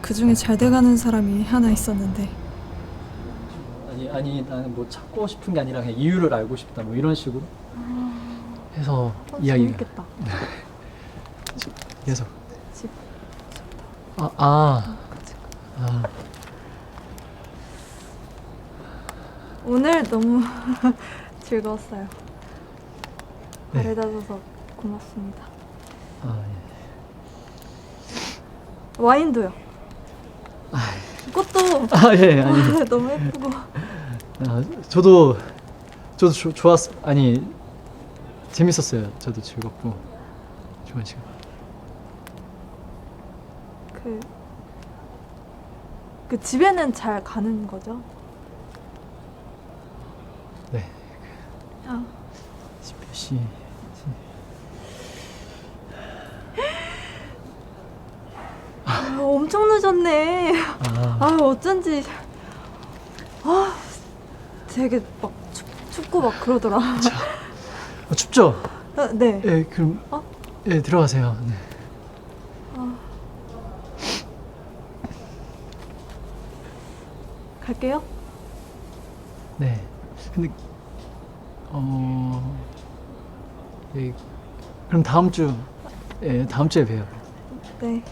그 중에 잘 돼가는 사람이 하나 있었는데 아니 나는 뭐 찾고 싶은 게 아니라 그냥 이유를 알고 싶다 뭐 이런 식으로 해서 이야기가 재밌겠다. 계속 집. 아 오늘 너무 즐거웠어요. 네. 바래다줘서 고맙습니다. 예. 와인도요. 이것도 예, 아니 너무 예쁘고. 저도 좋았 아니 재밌었어요. 저도 즐겁고 좋은 시간. 그 집에는 잘 가는 거죠? 네. 아, 시 엄청 늦었네. 아, 어쩐지. 되게 막 춥고 막 그러더라. 춥죠? 네. 예, 그럼 예, 들어가세요. 네. 갈게요. 네. 근데 예, 그럼 다음 주에 봬요. 네.